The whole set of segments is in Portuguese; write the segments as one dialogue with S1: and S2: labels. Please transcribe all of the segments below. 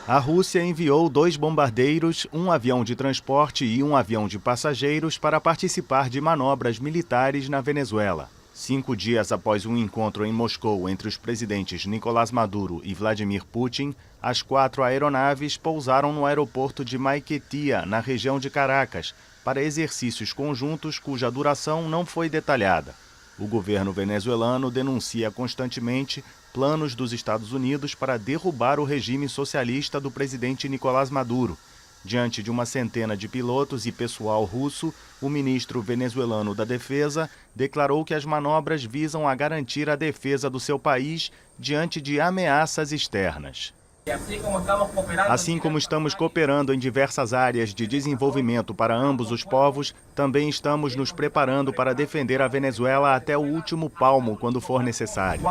S1: A Rússia enviou 2 bombardeiros, um avião de transporte e um avião de passageiros para participar de manobras militares na Venezuela. 5 dias após um encontro em Moscou entre os presidentes Nicolás Maduro e Vladimir Putin, as 4 aeronaves pousaram no aeroporto de Maiquetía, na região de Caracas, para exercícios conjuntos cuja duração não foi detalhada. O governo venezuelano denuncia constantemente planos dos Estados Unidos para derrubar o regime socialista do presidente Nicolás Maduro. Diante de uma centena de pilotos e pessoal russo, o ministro venezuelano da Defesa declarou que as manobras visam a garantir a defesa do seu país diante de ameaças externas. Assim como estamos cooperando em diversas áreas de desenvolvimento para ambos os povos, também estamos nos preparando para defender a Venezuela até o último palmo quando for necessário.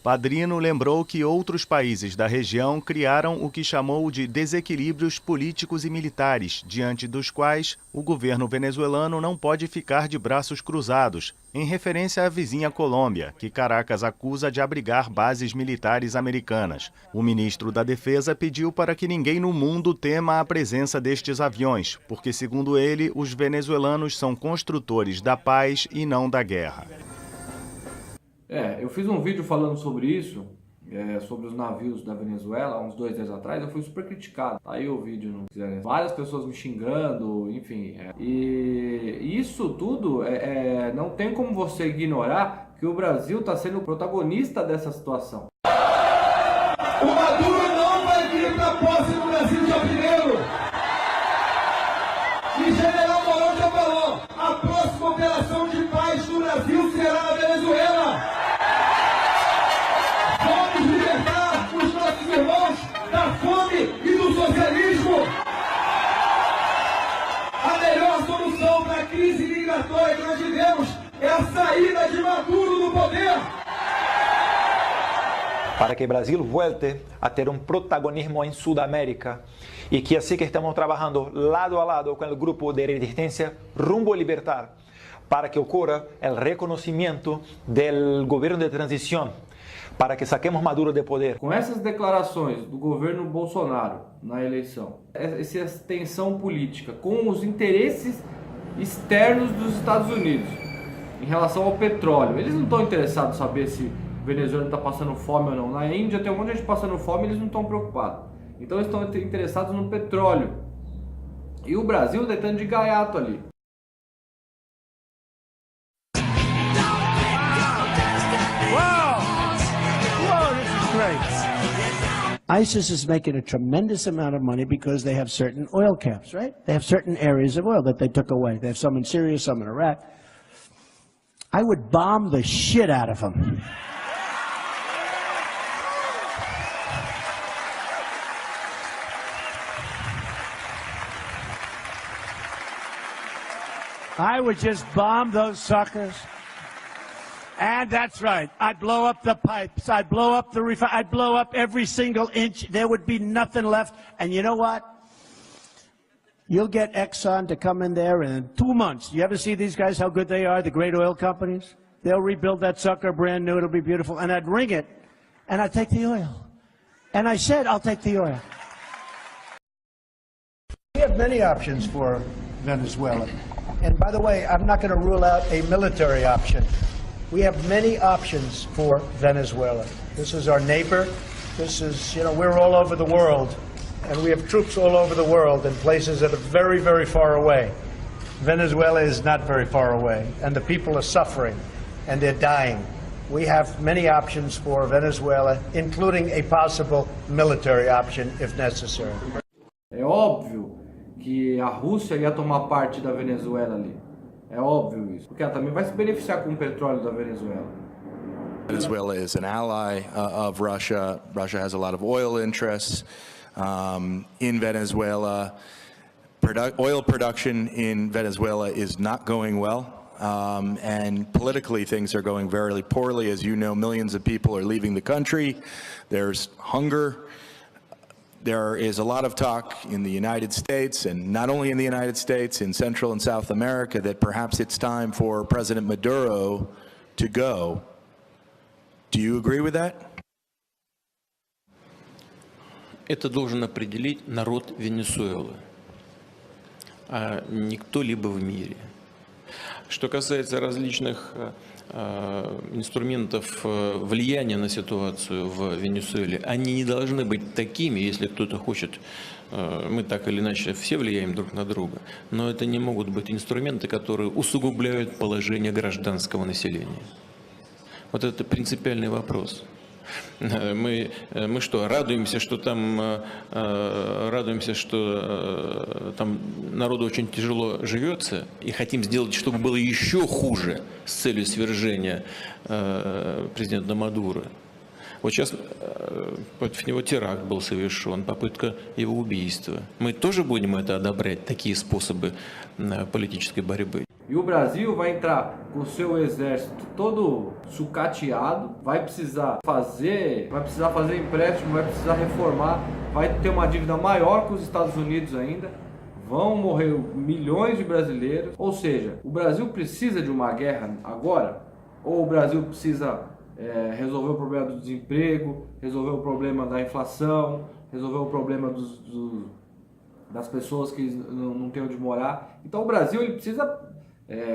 S1: Padrino lembrou que outros países da região criaram o que chamou de desequilíbrios políticos e militares, diante dos quais o governo venezuelano não pode ficar de braços cruzados, em referência à vizinha Colômbia, que Caracas acusa de abrigar bases militares americanas. O ministro da Defesa pediu para que ninguém no mundo tema a presença destes aviões, porque, segundo ele, os venezuelanos são construtores da paz e não da guerra.
S2: Eu fiz um vídeo falando sobre isso, sobre os navios da Venezuela, uns 2 dias atrás. Eu fui super criticado. Tá aí o vídeo, não quiser. Várias pessoas me xingando, enfim. E isso tudo, não tem como você ignorar que o Brasil está sendo o protagonista dessa situação.
S3: O Maduro não vai vir para a posse do Brasil dia 1º. E General Mourão já falou, a próxima operação de paz do Brasil será na Venezuela. Vamos libertar os nossos irmãos da fome e do socialismo. A melhor solução para a crise migratória que nós vivemos é a saída de Maduro do poder.
S4: Para que Brasil volte a ter um protagonismo em Sudamérica e que assim que estamos trabalhando lado a lado com o grupo de resistência Rumbo Libertar, para que ocorra o reconhecimento do governo de transição, para que saquemos Maduro de poder.
S2: Com essas declarações do governo Bolsonaro na eleição, essa tensão política com os interesses externos dos Estados Unidos em relação ao petróleo, eles não estão interessados em saber se o venezuelano está passando fome ou não. Na Índia tem um monte de gente passando fome e eles não estão preocupados. Então eles estão interessados no petróleo. E o Brasil deitando de gaiato ali.
S5: ISIS is making a tremendous amount of money because they have certain oil camps, right? They have certain areas of oil that they took away. They have some in Syria, some in Iraq. I would bomb the shit out of them. I would just bomb those suckers. And that's right, I'd blow up the pipes, I'd blow up the I'd blow up every single inch. There would be nothing left. And you know what? You'll get Exxon to come in there in 2 months. You ever see these guys, how good they are, the great oil companies? They'll rebuild that sucker brand new, it'll be beautiful. And I'd ring it, and I'd take the oil. And I said, I'll take the oil.
S6: We have many options for Venezuela. And by the way, I'm not going to rule out a military option. We have many options for Venezuela. This is our neighbor. This is, we're all over the world. And we have troops all over the world in places that are very, very far away. Venezuela is not very far away. And the people are suffering. And they're dying. We have many options for Venezuela, including a possible military option if necessary.
S2: É óbvio que a Rússia ia tomar parte da Venezuela ali. É óbvio isso, porque ela também vai se beneficiar com o petróleo da Venezuela.
S7: Venezuela is an ally of Russia. Russia has a lot of oil interests in Venezuela. Oil production in Venezuela is not going well. And politically things are going very poorly. As you know, millions of people are leaving the country. There's hunger. There is a lot of talk in the United States, and not only in the United States, in Central and South America, that perhaps it's time for President Maduro to go. Do you agree with that?
S8: это должен определить народ Венесуэлы, а не кто-либо в мире. Что касается различных инструментов влияния на ситуацию в Венесуэле, они не должны быть такими, если кто-то хочет, мы так или иначе все влияем друг на друга, но это не могут быть инструменты, которые усугубляют положение гражданского населения. Вот это принципиальный вопрос. Мы что, радуемся, что там народу очень тяжело живется, и хотим сделать, чтобы было еще хуже с целью свержения президента Мадуро. Вот сейчас против него теракт был совершен, попытка его убийства. Мы тоже будем это одобрять, такие способы политической борьбы?
S2: E o Brasil vai entrar com o seu exército todo sucateado, vai precisar fazer empréstimo, vai precisar reformar, vai ter uma dívida maior que os Estados Unidos ainda, vão morrer milhões de brasileiros. Ou seja, o Brasil precisa de uma guerra agora? Ou o Brasil precisa resolver o problema do desemprego, resolver o problema da inflação, resolver o problema das pessoas que não têm onde morar? Então o Brasil ele precisa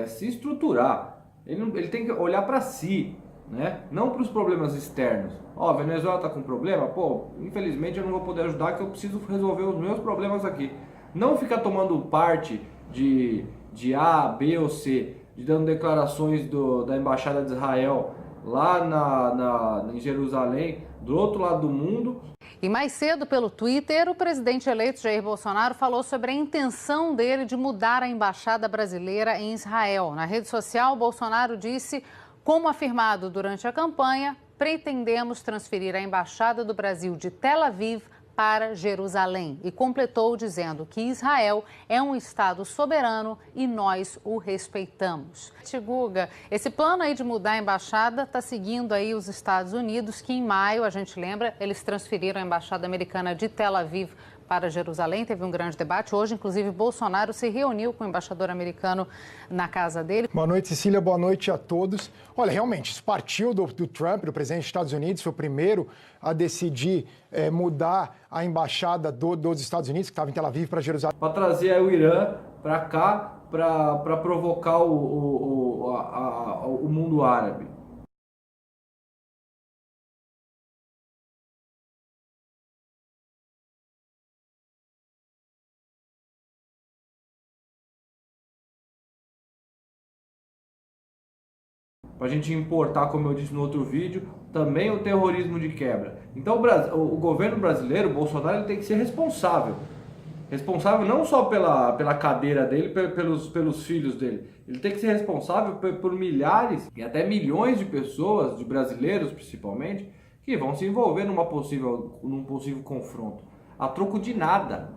S2: se estruturar, ele tem que olhar para si, né? Não para os problemas externos. Ó, a Venezuela está com problema, pô, infelizmente eu não vou poder ajudar, que eu preciso resolver os meus problemas aqui. Não ficar tomando parte de A, B ou C, dando declarações da Embaixada de Israel lá em Jerusalém, do outro lado do mundo.
S9: E mais cedo, pelo Twitter, o presidente eleito Jair Bolsonaro falou sobre a intenção dele de mudar a embaixada brasileira em Israel. Na rede social, Bolsonaro disse, como afirmado durante a campanha, pretendemos transferir a embaixada do Brasil de Tel Aviv para Jerusalém e completou dizendo que Israel é um Estado soberano e nós o respeitamos. Guga, esse plano aí de mudar a embaixada está seguindo aí os Estados Unidos, que em maio, a gente lembra, eles transferiram a embaixada americana de Tel Aviv para Jerusalém, teve um grande debate. Hoje, inclusive, Bolsonaro se reuniu com o embaixador americano na casa dele.
S10: Boa noite, Cecília. Boa noite a todos. Olha, realmente, isso partiu do Trump, do presidente dos Estados Unidos, foi o primeiro a decidir mudar a embaixada dos Estados Unidos, que estava em Tel Aviv, para Jerusalém.
S2: Para trazer o Irã para cá, para provocar o mundo árabe. Para a gente importar, como eu disse no outro vídeo, também o terrorismo de quebra. Então o governo brasileiro, o Bolsonaro, ele tem que ser responsável. Responsável não só pela cadeira dele, pelos filhos dele. Ele tem que ser responsável por milhares e até milhões de pessoas, de brasileiros principalmente, que vão se envolver num possível confronto. A troco de nada.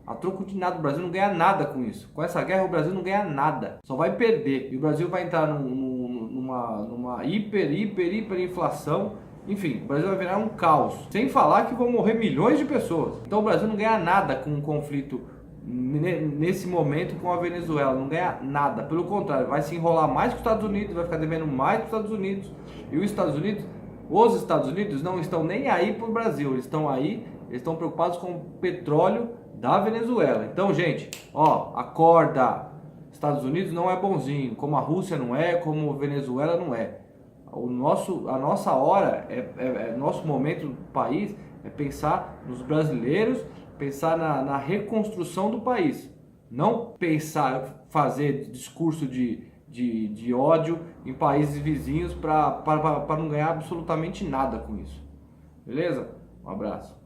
S2: A troco de nada. O Brasil não ganha nada com isso. Com essa guerra o Brasil não ganha nada. Só vai perder. E o Brasil vai entrar numa hiperinflação. Enfim, o Brasil vai virar um caos. Sem falar que vão morrer milhões de pessoas. Então o Brasil não ganha nada com um conflito nesse momento com a Venezuela. Não ganha nada. Pelo contrário, vai se enrolar mais que os Estados Unidos, vai ficar devendo mais que os Estados Unidos. E os Estados Unidos não estão nem aí pro Brasil. Eles estão preocupados com o petróleo da Venezuela. Então, gente, ó, acorda. Estados Unidos não é bonzinho, como a Rússia não é, como a Venezuela não é. A nossa hora, nosso momento do país é pensar nos brasileiros, pensar na reconstrução do país. Não fazer discurso de ódio em países vizinhos para não ganhar absolutamente nada com isso. Beleza? Um abraço.